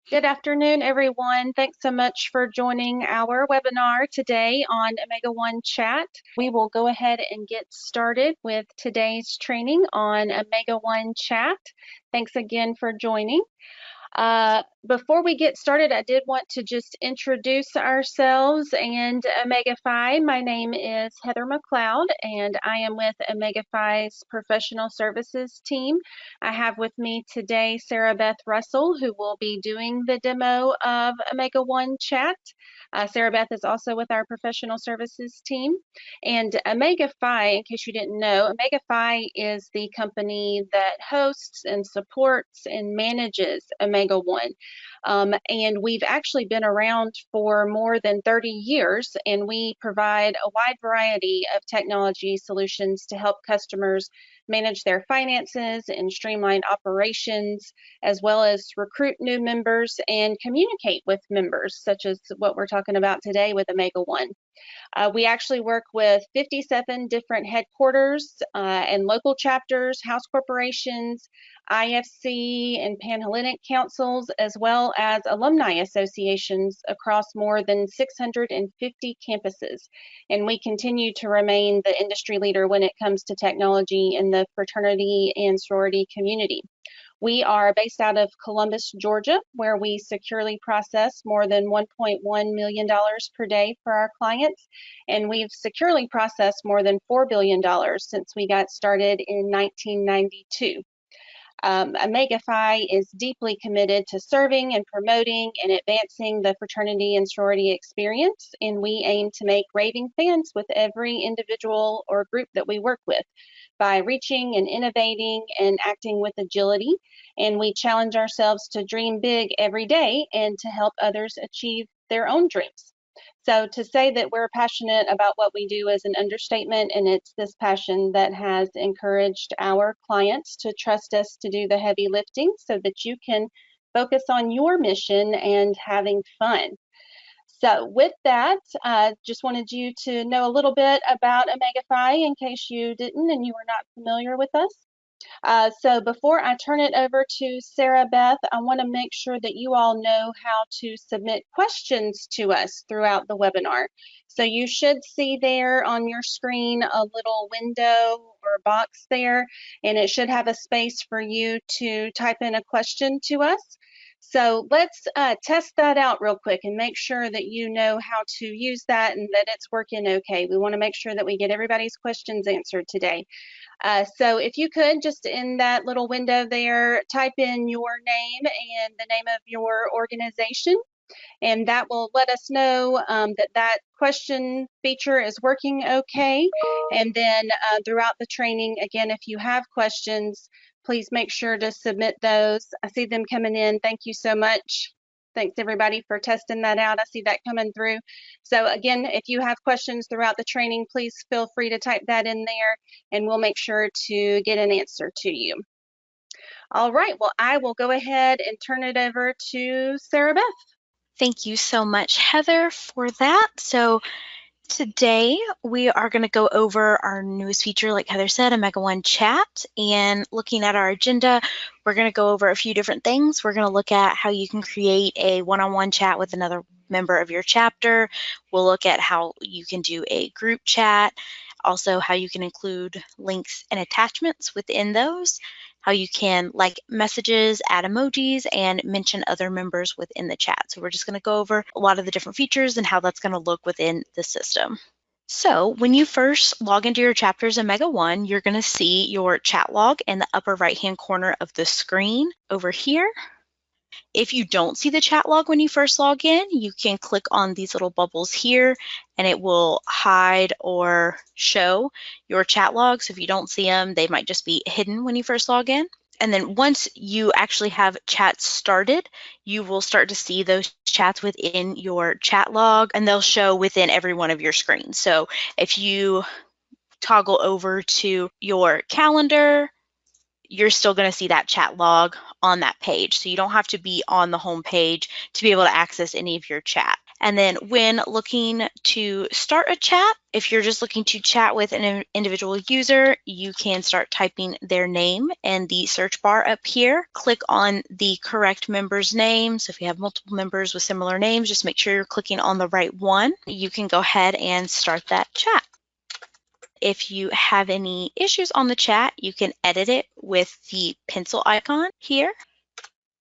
Good afternoon, everyone. Thanks so much for joining our webinar today on Omega One Chat. We will go ahead and get started with today's training on Omega One Chat. Thanks again for joining. Before we get started, I did want to just introduce ourselves and OmegaFi. My name is Heather McLeod, and I am with OmegaFi's professional services team. I have with me today Sarah Beth Russell, who will be doing the demo of Omega One Chat. Sarah Beth is also with our professional services team. And OmegaFi, in case you didn't know, OmegaFi is the company that hosts and supports and manages Omega One. And we've actually been around for more than 30 years, and we provide a wide variety of technology solutions to help customers manage their finances and streamline operations, as well as recruit new members and communicate with members, such as what we're talking about today with Omega One. We actually work with 57 different headquarters and local chapters, house corporations, IFC and Panhellenic councils, as well as alumni associations across more than 650 campuses. And we continue to remain the industry leader when it comes to technology in the fraternity and sorority community. We are based out of Columbus, Georgia, where we securely process more than $1.1 million per day for our clients. And we've securely processed more than $4 billion since we got started in 1992. OmegaFi is deeply committed to serving and promoting and advancing the fraternity and sorority experience, and we aim to make raving fans with every individual or group that we work with by reaching and innovating and acting with agility. And we challenge ourselves to dream big every day and to help others achieve their own dreams. So to say that we're passionate about what we do is an understatement, and it's this passion that has encouraged our clients to trust us to do the heavy lifting so that you can focus on your mission and having fun. So with that, just wanted you to know a little bit about OmegaFi in case you didn't and you were not familiar with us. So before I turn it over to Sarah Beth, I want to make sure that you all know how to submit questions to us throughout the webinar. So you should see there on your screen a little window or box there, and it should have a space for you to type in a question to us. So let's test that out real quick and make sure that you know how to use that and that it's working okay. We want to make sure that we get everybody's questions answered today. So if you could, just in that little window there, type in your name and the name of your organization, and that will let us know that question feature is working okay. And then throughout the training, again, if you have questions, please make sure to submit those. I see them coming in. Thank you so much. Thanks everybody for testing that out. I see that coming through. So again, if you have questions throughout the training, please feel free to type that in there and we'll make sure to get an answer to you. All right, well, I will go ahead and turn it over to Sarah Beth. Thank you so much, Heather, for that. So today we are going to go over our newest feature, like Heather said, Omega One Chat. And looking at our agenda, we're going to go over a few different things. We're going to look at how you can create a one-on-one chat with another member of your chapter. We'll look at how you can do a group chat, also how you can include links and attachments within those, how you can like messages, add emojis, and mention other members within the chat. So we're just going to go over a lot of the different features and how that's going to look within the system. So when you first log into your chapters in Omega One, you're going to see your chat log in the upper right-hand corner of the screen over here. If you don't see the chat log when you first log in, you can click on these little bubbles here and it will hide or show your chat logs. So if you don't see them, they might just be hidden when you first log in. And then once you actually have chats started, you will start to see those chats within your chat log and they'll show within every one of your screens. So if you toggle over to your calendar, you're still going to see that chat log on that page. So you don't have to be on the home page to be able to access any of your chat. And then when looking to start a chat, if you're just looking to chat with an individual user, you can start typing their name in the search bar up here. Click on the correct member's name. So if you have multiple members with similar names, just make sure you're clicking on the right one. You can go ahead and start that chat. If you have any issues on the chat, you can edit it with the pencil icon here,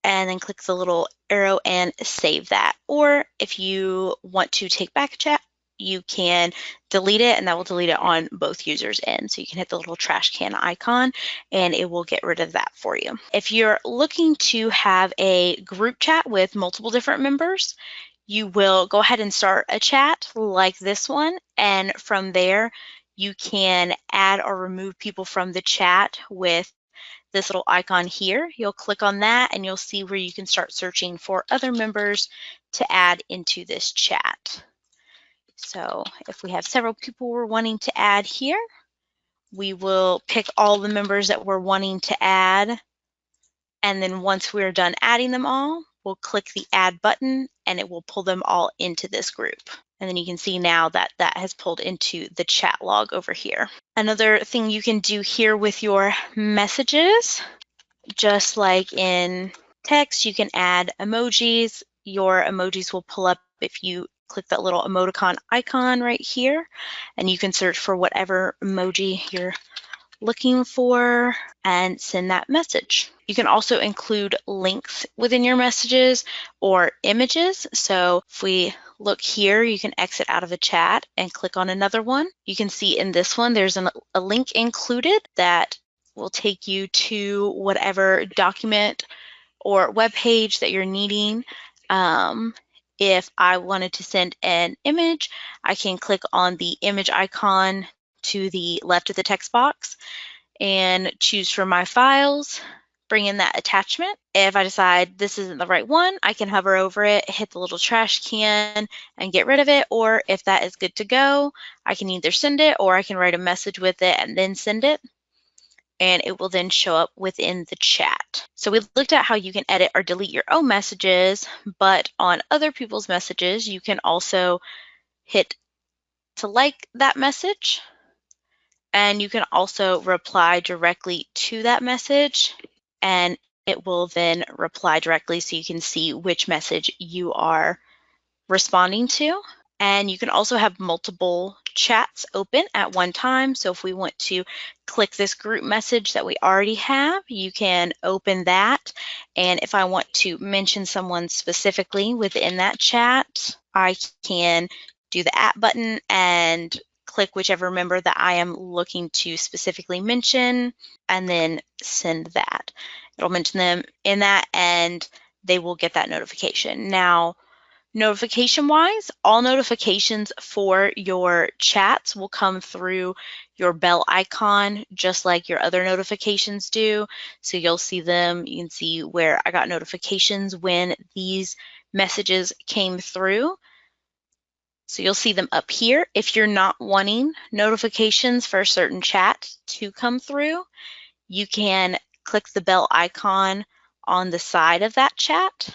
and then click the little arrow and save that. Or if you want to take back a chat, you can delete it, and that will delete it on both users' ends. So you can hit the little trash can icon and it will get rid of that for you. If you're looking to have a group chat with multiple different members, you will go ahead and start a chat like this one, and from there you can add or remove people from the chat with this little icon here. You'll click on that and you'll see where you can start searching for other members to add into this chat. So if we have several people we're wanting to add here, we will pick all the members that we're wanting to add. And then once we're done adding them all, we'll click the add button and it will pull them all into this group. And then you can see now that that has pulled into the chat log over here. Another thing you can do here with your messages, just like in text, you can add emojis. Your emojis will pull up if you click that little emoticon icon right here, and you can search for whatever emoji you're looking for and send that message. You can also include links within your messages or images. So if we look here, you can exit out of the chat and click on another one. You can see in this one, there's a link included that will take you to whatever document or web page that you're needing. If I wanted to send an image, I can click on the image icon to the left of the text box and choose from my files, bring in that attachment. If I decide this isn't the right one, I can hover over it, hit the little trash can and get rid of it. Or if that is good to go, I can either send it or I can write a message with it and then send it, and it will then show up within the chat. So we looked at how you can edit or delete your own messages, but on other people's messages, you can also hit to like that message, and you can also reply directly to that message, and it will then reply directly so you can see which message you are responding to. And you can also have multiple chats open at one time. So if we want to click this group message that we already have, you can open that. And if I want to mention someone specifically within that chat, I can do the @ button and click whichever member that I am looking to specifically mention and then send that. It'll mention them in that and they will get that notification. Now, notification-wise, all notifications for your chats will come through your bell icon, just like your other notifications do. So you'll see them. You can see where I got notifications when these messages came through. So you'll see them up here. If you're not wanting notifications for a certain chat to come through, you can click the bell icon on the side of that chat,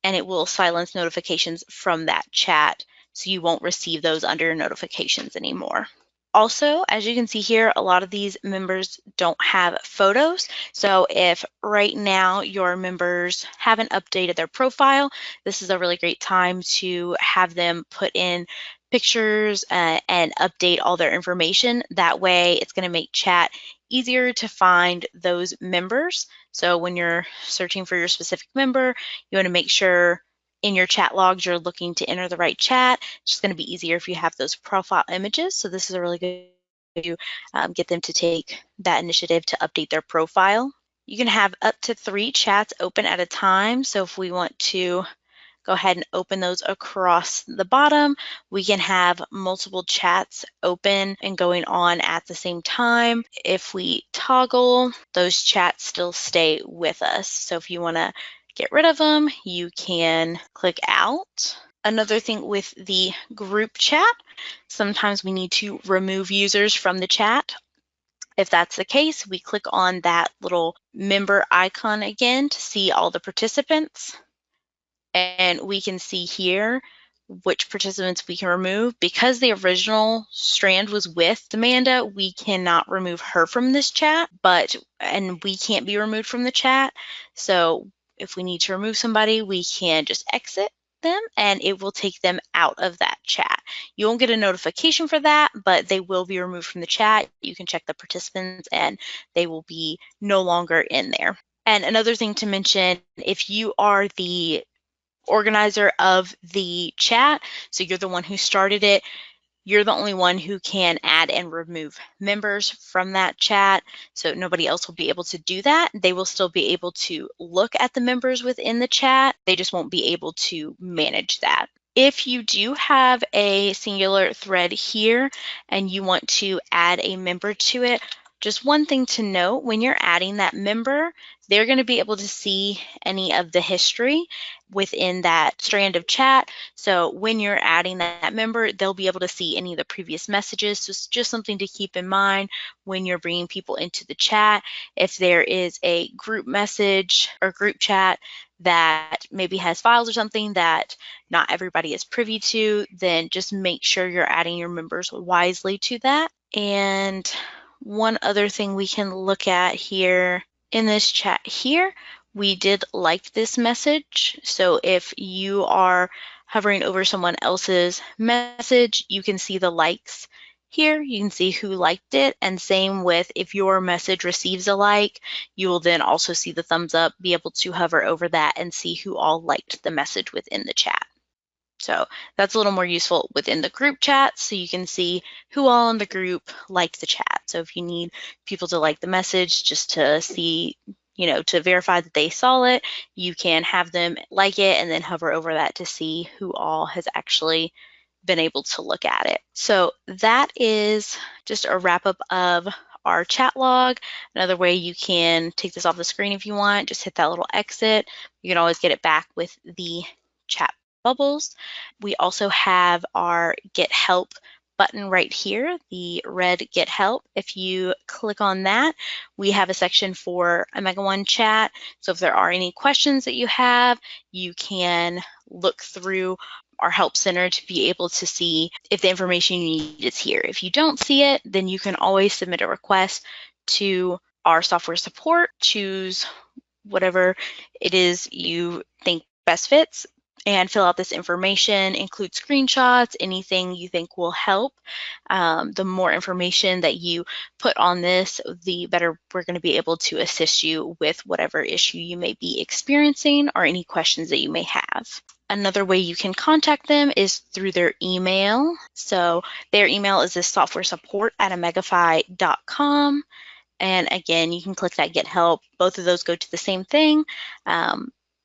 and it will silence notifications from that chat, so you won't receive those under your notifications anymore. Also, as you can see here, a lot of these members don't have photos. So if right now your members haven't updated their profile, this is a really great time to have them put in pictures and update all their information. That way it's going to make chat easier to find those members. So when you're searching for your specific member, you want to make sure in your chat logs you're looking to enter the right chat. It's just going to be easier if you have those profile images. So this is a really good way to get them to take that initiative to update their profile. You can have up to 3 chats open at a time. So if we want to go ahead and open those across the bottom, we can have multiple chats open and going on at the same time. If we toggle, those chats still stay with us. So if you want to get rid of them, you can click out. Another thing with the group chat, sometimes we need to remove users from the chat. If that's the case, we click on that little member icon again to see all the participants. and we can see here which participants we can remove. Because the original strand was with Amanda, we cannot remove her from this chat, and we can't be removed from the chat. So if we need to remove somebody, we can just exit them and it will take them out of that chat. You won't get a notification for that, but they will be removed from the chat. You can check the participants and they will be no longer in there. And another thing to mention, if you are the organizer of the chat, so you're the one who started it, you're the only one who can add and remove members from that chat. So nobody else will be able to do that. They will still be able to look at the members within the chat. They just won't be able to manage that. If you do have a singular thread here and you want to add a member to it, just one thing to note, when you're adding that member, they're going to be able to see any of the history within that strand of chat. So when you're adding that member, they'll be able to see any of the previous messages. So it's just something to keep in mind when you're bringing people into the chat. If there is a group message or group chat that maybe has files or something that not everybody is privy to, then just make sure you're adding your members wisely to that. And one other thing we can look at here in this chat here, we did like this message. So if you are hovering over someone else's message, you can see the likes here. You can see who liked it. And same with if your message receives a like, you will then also see the thumbs up, be able to hover over that and see who all liked the message within the chat. So that's a little more useful within the group chat, so you can see who all in the group liked the chat. So if you need people to like the message just to see, to verify that they saw it, you can have them like it and then hover over that to see who all has actually been able to look at it. So that is just a wrap up of our chat log. Another way you can take this off the screen if you want, just hit that little exit. You can always get it back with the chat bubbles. We also have our Get Help button right here, the red Get Help. If you click on that, we have a section for Omega One chat. So if there are any questions that you have, you can look through our help center to be able to see if the information you need is here. If you don't see it, then you can always submit a request to our software support, choose whatever it is you think best fits, and fill out this information, include screenshots, anything you think will help. The more information that you put on this, the better we're going to be able to assist you with whatever issue you may be experiencing or any questions that you may have. Another way you can contact them is through their email. So their email is this softwaresupport@omegafy.com. And again, you can click that Get Help. Both of those go to the same thing.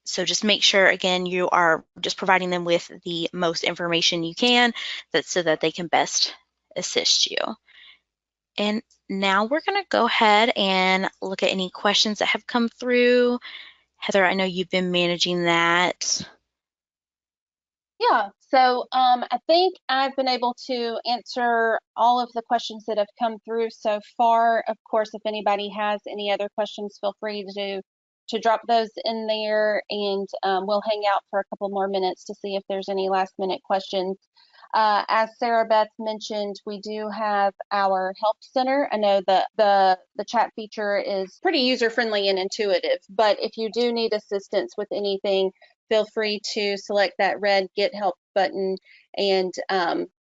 So just make sure, again, you are just providing them with the most information you can so that they can best assist you. And now we're going to go ahead and look at any questions that have come through. Heather, I know you've been managing that. Yeah, so I think I've been able to answer all of the questions that have come through so far. Of course, if anybody has any other questions, feel free to drop those in there, and we'll hang out for a couple more minutes to see if there's any last minute questions. As Sarah Beth mentioned, we do have our help center. I know that the chat feature is pretty user friendly and intuitive, but if you do need assistance with anything, feel free to select that red Get Help button, and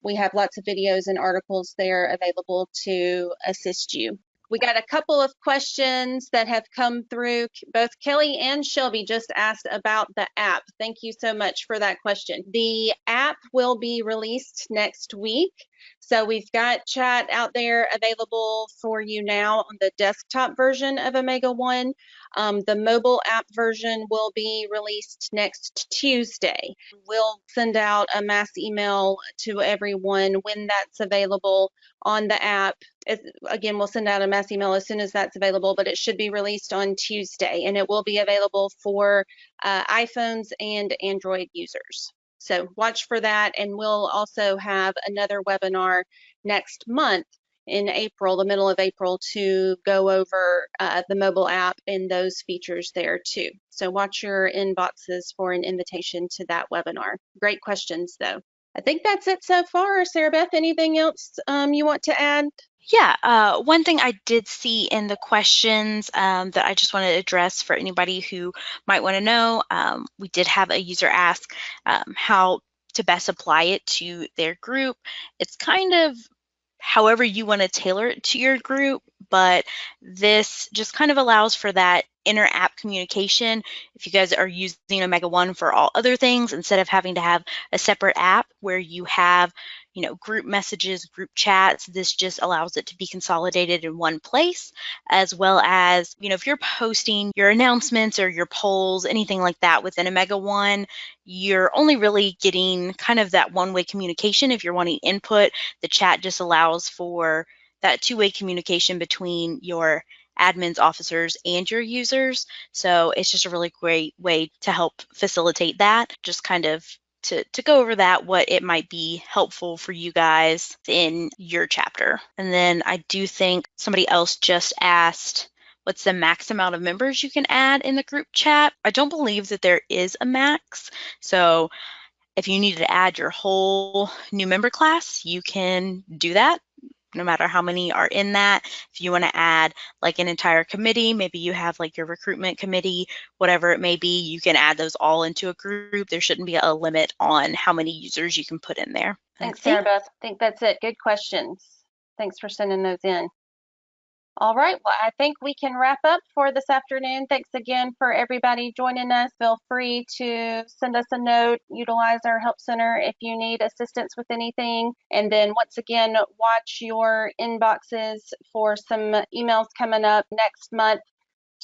we have lots of videos and articles there available to assist you. We got a couple of questions that have come through. Both Kelly and Shelby just asked about the app. Thank you so much for that question. The app will be released next week. So we've got chat out there available for you now on the desktop version of Omega One. The mobile app version will be released next Tuesday. We'll send out a mass email to everyone when that's available on the app. Again, we'll send out a mass email as soon as that's available, but it should be released on Tuesday, and it will be available for iPhones and Android users. So watch for that, and we'll also have another webinar next month in April, the middle of April, to go over the mobile app and those features there too. So watch your inboxes for an invitation to that webinar. Great questions though. I think that's it so far. Sarah Beth, anything else you want to add? Yeah, one thing I did see in the questions that I just wanted to address for anybody who might want to know, we did have a user ask how to best apply it to their group. It's kind of however you want to tailor it to your group, but this just kind of allows for that inter-app communication. If you guys are using Omega One for all other things, instead of having to have a separate app where you have, you know, group messages, group chats, this just allows it to be consolidated in one place, as well as, you know, if you're posting your announcements or your polls, anything like that within Omega One, you're only really getting kind of that one-way communication. If you're wanting input, the chat just allows for that two-way communication between your admins, officers, and your users. So it's just a really great way to help facilitate that. Just kind of to go over that, what it might be helpful for you guys in your chapter. And then I do think somebody else just asked, what's the max amount of members you can add in the group chat? I don't believe that there is a max. So if you need to add your whole new member class, you can do that, no matter how many are in that. If you want to add like an entire committee, maybe you have like your recruitment committee, whatever it may be, you can add those all into a group. There shouldn't be a limit on how many users you can put in there. Thanks, Sarah Beth. I think that's it. Good questions. Thanks for sending those in. All right, well, I think we can wrap up for this afternoon. Thanks again for everybody joining us. Feel free to send us a note, utilize our help center if you need assistance with anything. And then once again, watch your inboxes for some emails coming up next month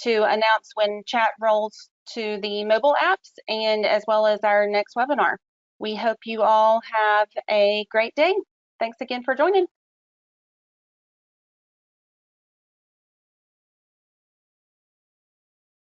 to announce when chat rolls to the mobile apps and as well as our next webinar. We hope you all have a great day. Thanks again for joining.